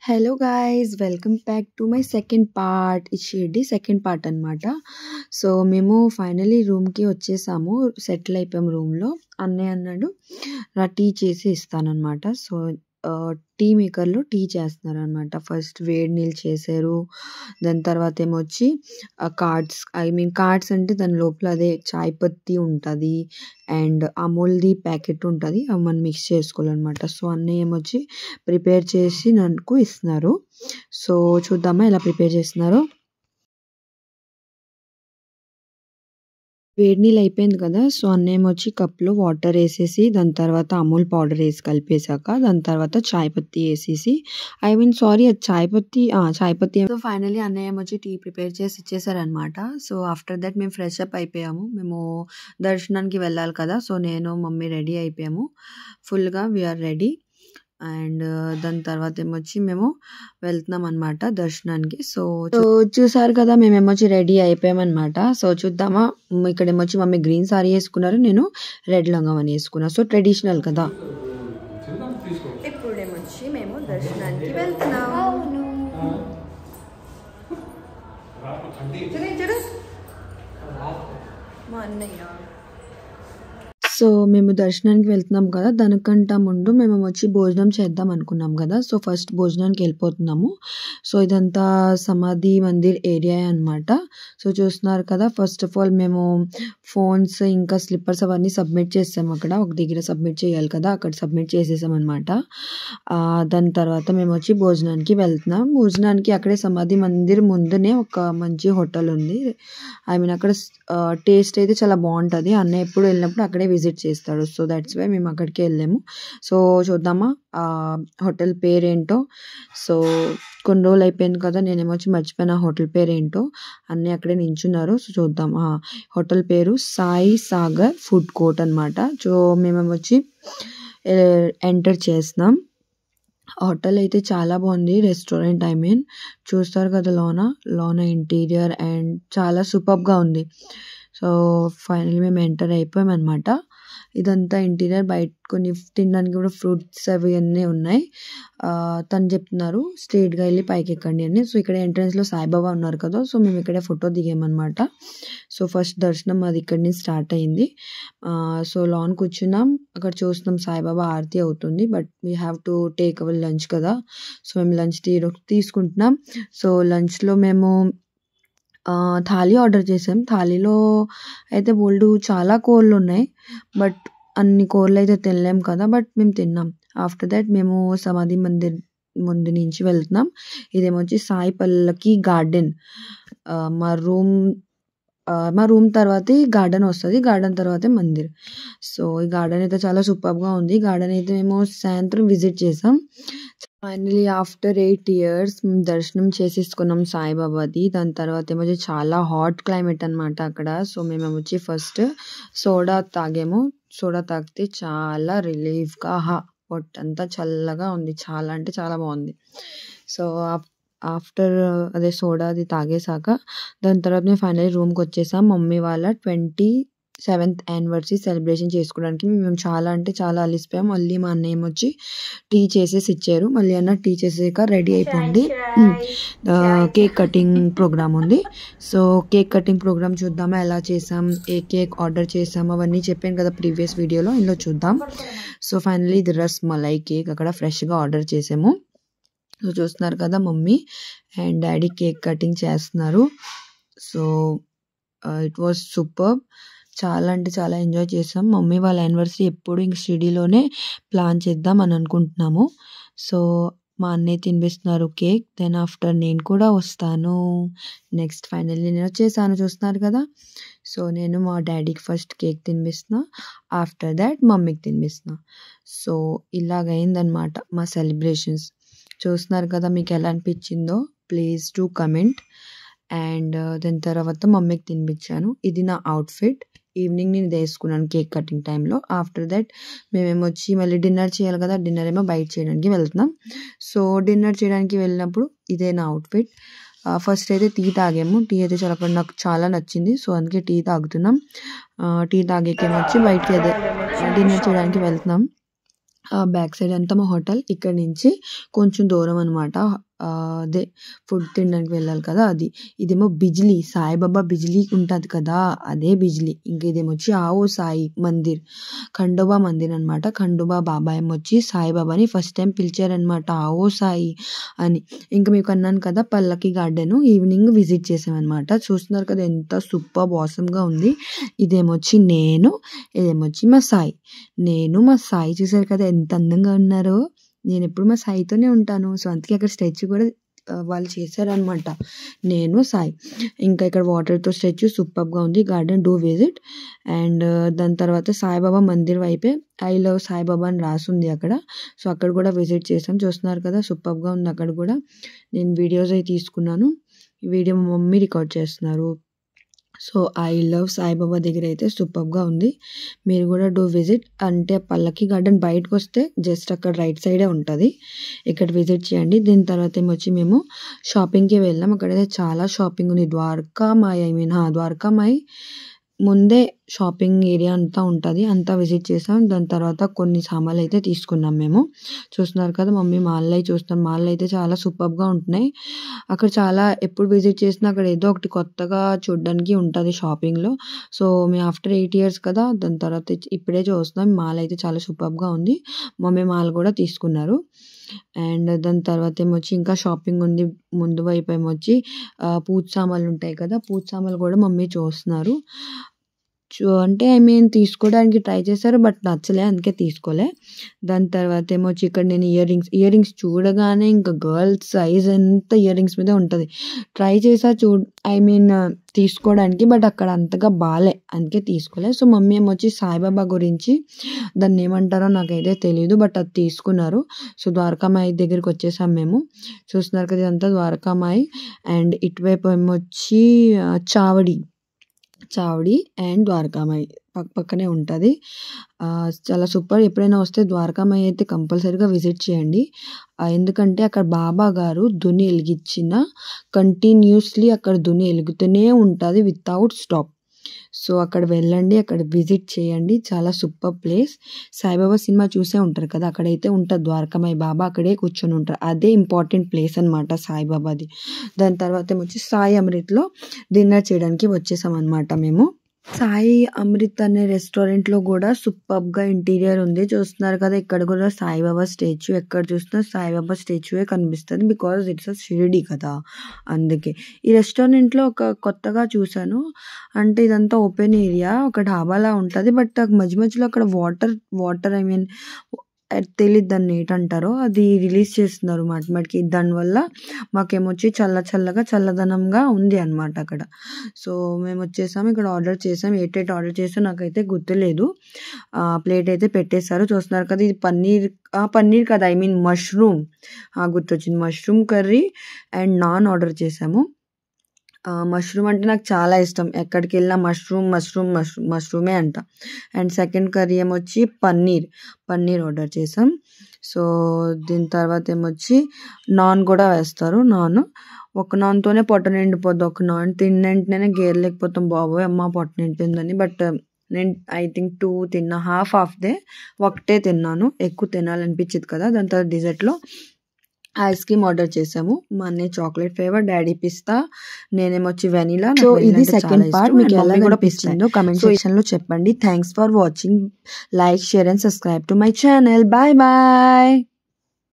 Hello guys welcome back to my second part. ఇది Shirdi second part అనమాట. So మేము finally రూమ్కి వచ్చేసాము, సెటిల్ అయిపోయాము రూమ్లో. అన్నయ్య అన్నాడు నా టీ చేసి ఇస్తానన్నమాట. సో టీ మేకర్లో టీ చేస్తున్నారు అనమాట. ఫస్ట్ వేడి నీళ్ళు చేశారు, దాని తర్వాత ఏమొచ్చి కార్డ్స్, కార్డ్స్ అంటే దాని లోపల అదే చాయ్ పత్తి ఉంటుంది అండ్ అమూల్ది ప్యాకెట్ ఉంటుంది, అవి మనం మిక్స్ చేసుకోవాలన్నమాట. సో అన్నయ్య ఏమొచ్చి ప్రిపేర్ చేసి నాకు ఇస్తున్నారు. సో చూద్దామా ఎలా ప్రిపేర్ చేస్తున్నారు. వేడి నీళ్ళు అయిపోయింది కదా. సో అన్నయ్య వచ్చి కప్లో వాటర్ వేసేసి దాని తర్వాత అమూల్ పౌడర్ వేసి కలిపేశాక దాని తర్వాత చాయ్ పత్తి వేసేసి సారీ అది చాయ్ పత్తి. సో ఫైనలీ అన్నయ్య వచ్చి టీ ప్రిపేర్ చేసి ఇచ్చేసారనమాట. సో ఆఫ్టర్ దట్ మేము ఫ్రెష్ అప్ అయిపోయాము, మేము దర్శనానికి వెళ్ళాలి కదా. సో నేను మమ్మీ రెడీ అయిపోయాము ఫుల్గా, వీఆర్ రెడీ. అండ్ దాని తర్వాత ఏమొచ్చి మేము వెళ్తున్నాం అనమాట దర్శనానికి. సో చూసారు కదా, మేము ఏమొచ్చి రెడీ అయిపోయామన్నమాట. సో చూద్దామా. ఇక్కడ ఏమొచ్చి మమ్మీ గ్రీన్ సారీ వేసుకున్నారు, నేను రెడ్ లంగావని వేసుకున్నా. సో ట్రెడిషనల్ కదా. ఇప్పుడు ఏమొచ్చి మేము దర్శనానికి వెళ్తున్నాం. మా అన్నయ్య. సో మేము దర్శనానికి వెళ్తున్నాం కదా, దానికంటే ముందు మేము వచ్చి భోజనం చేద్దాం అనుకున్నాం కదా. సో ఫస్ట్ భోజనానికి వెళ్ళిపోతున్నాము. సో ఇదంతా సమాధి మందిర్ ఏరియా అనమాట. సో చూస్తున్నారు కదా, ఫస్ట్ ఆఫ్ ఆల్ మేము ఫోన్స్ ఇంకా స్లిప్పర్స్ అవన్నీ సబ్మిట్ చేసాము. అక్కడ ఒక దగ్గర సబ్మిట్ చేయాలి కదా, అక్కడ సబ్మిట్ చేసేసాం అనమాట. దాని తర్వాత మేము వచ్చి భోజనానికి వెళ్తున్నాం. భోజనానికి అక్కడే సమాధి మందిర్ ముందునే ఒక మంచి హోటల్ ఉంది. అక్కడ టేస్ట్ అయితే చాలా బాగుంటుంది. అన్నయ్య ఎప్పుడు వెళ్ళినప్పుడు అక్కడే విజిట్ చేస్తాడు. సో దట్స్ వై మేము అక్కడికి వెళ్ళాము. సో చూద్దామా హోటల్ పేరేంటో. సో కొన్ని రోజులు అయిపోయింది కదా, నేనేమొచ్చి మర్చిపోయిన హోటల్ పేరేంటో. అన్నీ అక్కడే నించున్నారు. సో చూద్దాం. హోటల్ పేరు సాయి సాగర్ ఫుడ్ కోర్ట్ అనమాట. సో మేమేమొచ్చి ఎంటర్ చేస్తున్నాం. హోటల్ అయితే చాలా బాగుంది, రెస్టారెంట్ చూస్తారు కదా, లోన ఇంటీరియర్ అండ్ చాలా సూపర్గా ఉంది. సో ఫైనల్ మేము ఎంటర్ అయిపోయామన్నమాట. ఇదంతా ఇంటీరియర్. బయట కొన్ని తినడానికి కూడా ఫ్రూట్స్ అవి అన్నీ ఉన్నాయి. తను చెప్తున్నారు స్ట్రైట్గా వెళ్ళి పైకి ఎక్కండి అని. సో ఇక్కడ ఎంట్రన్స్లో సాయిబాబా ఉన్నారు కదా, సో మేము ఇక్కడే ఫోటో దిగామన్నమాట. సో ఫస్ట్ దర్శనం అది ఇక్కడి నుంచి స్టార్ట్ అయింది. సో లాన్ కూర్చున్నాం, అక్కడ చూస్తున్నాం సాయిబాబా ఆరతి అవుతుంది. But we have to take our lunch కదా. సో మేము లంచ్ తీసుకుంటున్నాం. సో లంచ్లో మేము థాలీ ఆర్డర్ చేసాం. థాలీలో అయితే చాలా కూరలు ఉన్నాయి, బట్ అన్ని కూరలు అయితే తినలేం కదా, బట్ మేము తిన్నాం. ఆఫ్టర్ దట్ మేము సమాధి మందిర్ ముందు నుంచి వెళ్తున్నాం. ఇదేమొచ్చి సాయి పల్లకి గార్డెన్. మా రూమ్ తర్వాత ఈ గార్డెన్ వస్తుంది, గార్డెన్ తర్వాతే మందిర్. సో ఈ గార్డెన్ అయితే చాలా సూపర్గా ఉంది. గార్డెన్ అయితే మేము సాయంత్రం విజిట్ చేసాం. ఫైనలీ ఆఫ్టర్ 8 years మేము దర్శనం చేసేసుకున్నాం సాయిబాబాది. దాని తర్వాత ఏమొచ్చి చాలా హాట్ క్లైమేట్ అనమాట అక్కడ. సో మేము వచ్చి ఫస్ట్ సోడా తాగాము. సోడా తాగితే చాలా రిలీఫ్గా పొట్టంతా చల్లగా ఉంది, చాలా అంటే చాలా బాగుంది. సో ఆఫ్టర్ అదే సోడా అది తాగేసాక దాని తర్వాత మేము ఫైనలీ రూమ్కి వచ్చేసాం. మమ్మీ వాళ్ళ 27th anniversary సెలబ్రేషన్ చేసుకోవడానికి మేము చాలా అంటే చాలా అలిసిపోయాం. మళ్ళీ మా అన్నయ్య వచ్చి టీ చేసేసి ఇచ్చారు. మళ్ళీ అన్న టీ చేసాక రెడీ అయిపోయింది, కేక్ కటింగ్ ప్రోగ్రామ్ ఉంది. సో కేక్ కటింగ్ ప్రోగ్రామ్ చూద్దామా ఎలా చేసాం, ఏ కేక్ ఆర్డర్ చేసాం అవన్నీ చెప్పాను కదా ప్రీవియస్ వీడియోలో, ఇందులో చూద్దాం. సో ఫైనలీ ఇది రస్ మలై కేక్ అక్కడ ఫ్రెష్గా ఆర్డర్ చేసాము. సో చూస్తున్నారు కదా, mummy and daddy cake cutting చేస్తున్నారు. So it was super. చాలా అంటే చాలా ఎంజాయ్ చేసాం. మమ్మీ వాళ్ళ యానివర్సరీ ఎప్పుడు ఇంక షిరిడీలోనే ప్లాన్ చేద్దాం అని అనుకుంటున్నాము. సో మా అన్నయ్య తినిపిస్తున్నారు కేక్. దెన్ ఆఫ్టర్ నేను కూడా వస్తాను. నెక్స్ట్ ఫైనల్లీ నేను వచ్చేసాను, చూస్తున్నారు కదా. సో నేను మా డాడీకి ఫస్ట్ కేక్ తినిపిస్తున్నా, ఆఫ్టర్ దాట్ మమ్మీకి తినిపిస్తున్నా. సో ఇలాగైందనమాట మా సెలబ్రేషన్స్. చూస్తున్నారు కదా, మీకు ఎలా అనిపించిందో ప్లీజ్ టు కమెంట్. అండ్ దాని తర్వాత మమ్మీకి తినిపించాను. ఇది నా అవుట్ఫిట్. ఈవినింగ్ నేను వేసుకున్నాను కేక్ కటింగ్ టైంలో. ఆఫ్టర్ దట్ మేమేమొచ్చి మళ్ళీ డిన్నర్ చేయాలి కదా, డిన్నర్ ఏమో బయట చేయడానికి వెళ్తున్నాం. సో డిన్నర్ చేయడానికి వెళ్ళినప్పుడు ఇదే నా అవుట్ఫిట్. ఫస్ట్ అయితే టీ తాగాము. టీ అయితే నాకు చాలా నచ్చింది. సో అందుకే టీ తాగుతున్నాం. టీ తాగేకేమొచ్చి బయటకి అదే డిన్నర్ చేయడానికి వెళ్తున్నాం. బ్యాక్ సైడ్ అంతా మా హోటల్. ఇక్కడ నుంచి కొంచెం దూరం అనమాట. అదే ఫుడ్ తినడానికి వెళ్ళాలి కదా అది. ఇదేమో బిజ్లీ, సాయిబాబా బిజ్లీ ఉంటుంది కదా, అదే బిజ్లీ. ఇంకా ఇదేమో వచ్చి ఆవో సాయి మందిర్, ఖండోబా మందిర్ అనమాట. ఖండోబా బాబా ఏమో వచ్చి సాయిబాబాని ఫస్ట్ టైం పిలిచారనమాట ఆవో సాయి అని. ఇంకా మీకు అన్నాను కదా పల్లకి గార్డెన్ ఈవినింగ్ విజిట్ చేసామన్నమాట. చూస్తున్నారు కదా ఎంత సూపర్ ఆసమ్గా ఉంది. ఇదేమొచ్చి నేను, ఇదేమొచ్చి మా సాయి. నేను మా సాయి చూసారు కదా ఎంత అందంగా ఉన్నారో. నేను ఎప్పుడు మా సాయితోనే ఉంటాను. సో అందుకే అక్కడ స్టాచ్యూ కూడా వాళ్ళు చేశారనమాట, నేను సాయి. ఇంకా ఇక్కడ వాటర్తో స్టాచ్యూ సూపర్గా ఉంది. Garden do visit. అండ్ దాని తర్వాత సాయిబాబా మందిర్ వైపే ఐ లవ్ సాయిబాబా అని రాసుంది అక్కడ. సో అక్కడ కూడా విజిట్ చేసాం. చూస్తున్నారు కదా సూపర్గా ఉంది అక్కడ కూడా. నేను వీడియోస్ అవి తీసుకున్నాను. ఈ వీడియో మా మమ్మీ రికార్డ్ చేస్తున్నారు. సో ఐ లవ్ సాయిబాబా దగ్గర అయితే సూపర్గా ఉంది. మీరు కూడా డూ విజిట్. అంటే పల్లకి గార్డెన్ బయటకు వస్తే జస్ట్ అక్కడ రైట్ సైడే ఉంటుంది, ఇక్కడ విజిట్ చేయండి. దీని తర్వాత ఏమొచ్చి మేము షాపింగ్కి వెళ్ళాం. అక్కడైతే చాలా షాపింగ్ ఉంది. ద్వారకామాయి ద్వారకామాయి ముందే షాపింగ్ ఏరియా అంతా ఉంటుంది, అంతా విజిట్ చేసాం. దాని తర్వాత కొన్ని సామాన్లు అయితే తీసుకున్నాం మేము. చూస్తున్నారు కదా మమ్మీ మాల్ అయి చూస్తాం. మాల్ అయితే చాలా సూపర్గా ఉంటున్నాయి అక్కడ. చాలా ఎప్పుడు విజిట్ చేసినా అక్కడ ఏదో ఒకటి కొత్తగా చూడడానికి ఉంటుంది షాపింగ్లో. సో మేము ఆఫ్టర్ 8 years కదా, దాని తర్వాత ఇప్పుడే చూస్తున్నాం. మాల్ అయితే చాలా సూపర్గా ఉంది. మమ్మీ మాల్ కూడా తీసుకున్నారు. అండ్ దాని తర్వాత ఏమొచ్చి ఇంకా షాపింగ్ ఉంది. ముందు వైపు ఏమొచ్చి పూజ సామాన్లు ఉంటాయి కదా, పూజ సామాన్లు కూడా మమ్మీ చూస్తున్నారు. అంటే తీసుకోవడానికి ట్రై చేశారు, బట్ నచ్చలే, అందుకే తీసుకోలే. దాని తర్వాత ఏమొచ్చి ఇక్కడ నేను ఇయర్ రింగ్స్ చూడగానే ఇంకా గర్ల్స్ సైజ్ ఎంత ఇయర్ రింగ్స్ మీద ఉంటుంది. ట్రై చేసా తీసుకోవడానికి, బట్ అక్కడ అంతగా బాలే, అందుకే తీసుకోలే. సో మమ్మీ ఏమొచ్చి సాయిబాబా గురించి దాన్ని ఏమంటారో నాకైతే తెలియదు, బట్ అది తీసుకున్నారు. సో ద్వారకామాయి దగ్గరికి వచ్చేసాం మేము. చూస్తున్నారు కదా ఇదంతా ద్వారకామాయి. అండ్ ఇటువైపు ఏమొచ్చి చావడి అండ్ ద్వారకామాయి పక్కనే ఉంటుంది. చాలా సూపర్. ఎప్పుడైనా వస్తే ద్వారకామాయి అయితే కంపల్సరీగా విజిట్ చేయండి. ఎందుకంటే అక్కడ బాబా గారు దుని వెలిగించిన కంటిన్యూస్లీ అక్కడ దుని వెలుగుతూనే ఉంటుంది వితౌట్ స్టాప్. సో అక్కడ వెళ్ళండి, అక్కడ విజిట్ చేయండి. చాలా సూపర్ ప్లేస్. సాయిబాబా సినిమా చూసే ఉంటారు కదా, అక్కడైతే ఉంటుంది ద్వారకామాయి బాబా, అక్కడే కూర్చొని ఉంటారు. అదే ఇంపార్టెంట్ ప్లేస్ అనమాట సాయిబాబాది. దాని తర్వాత ఏమొచ్చి సాయి అమృత్లో డిన్నర్ చేయడానికి వచ్చేసాం అనమాట మేము. సాయి అమృత్ అనే రెస్టారెంట్లో కూడా సూపర్గా ఇంటీరియర్ ఉంది. చూస్తున్నారు కదా ఇక్కడ కూడా సాయిబాబా స్టాచ్యూ, ఎక్కడ చూసినా సాయిబాబా స్టాచ్యూయే కనిపిస్తుంది. బికాజ్ ఇట్స్ అ షిరిడి కదా, అందుకే. ఈ రెస్టారెంట్లో ఒక కొత్తగా చూసాను, అంటే ఇదంతా ఓపెన్ ఏరియా, ఒక ఢాబాలా ఉంటుంది. బట్ మధ్య మధ్యలో అక్కడ వాటర్ తెలియదు దాన్ని ఏంటంటారో, అది రిలీజ్ చేస్తున్నారు మాటిమాటికి. దానివల్ల మాకేమొచ్చి చల్లదనంగా ఉంది అనమాట అక్కడ. సో మేము వచ్చేసాము, ఇక్కడ ఆర్డర్ చేసాం. ఏటేట్ ఆర్డర్ చేసా నాకైతే గుర్తులేదు. ప్లేట్ అయితే పెట్టేశారు. చూస్తున్నారు కదా ఇది పన్నీర్ కదా, మష్రూమ్ గుర్తొచ్చింది. Mushroom curry and naan order చేసాము. మష్రూమ్ అంటే నాకు చాలా ఇష్టం. ఎక్కడికి వెళ్ళినా మష్రూమే అంట. అండ్ సెకండ్ కర్రీ ఏమొచ్చి పన్నీర్ ఆర్డర్ చేసాం. సో దీని తర్వాత ఏమొచ్చి నాన్ కూడా వేస్తారు. ఒక నాన్తోనే పొట్ట నిండిపోద్ది. ఒక నాన్ తిన్నంటేనే గేర్లేకపోతాం, బాబోయ్ అమ్మ పొట్ట నిండిపోయిందని. బట్ నేను I think 2 తిన్నా, హాఫ్ ఆఫ్ దే ఒకటే తిన్నాను, ఎక్కువ తినాలనిపించింది కదా. దాని తర్వాత డిజర్ట్లో ఐస్ క్రీమ్ ఆర్డర్ చేసాము. మా అన్నయ్య చాక్లెట్ ఫ్లేవర్, డాడీ పిస్తా, నేనేమొచ్చి వెనిలా. సో ఇది సెకండ్ పార్ట్. మీకు ఎలా కూడా పిస్తుందో కమెంట్ సెక్షన్ లో చెప్పండి. Thanks for watching. Like, share and subscribe to my channel. Bye bye.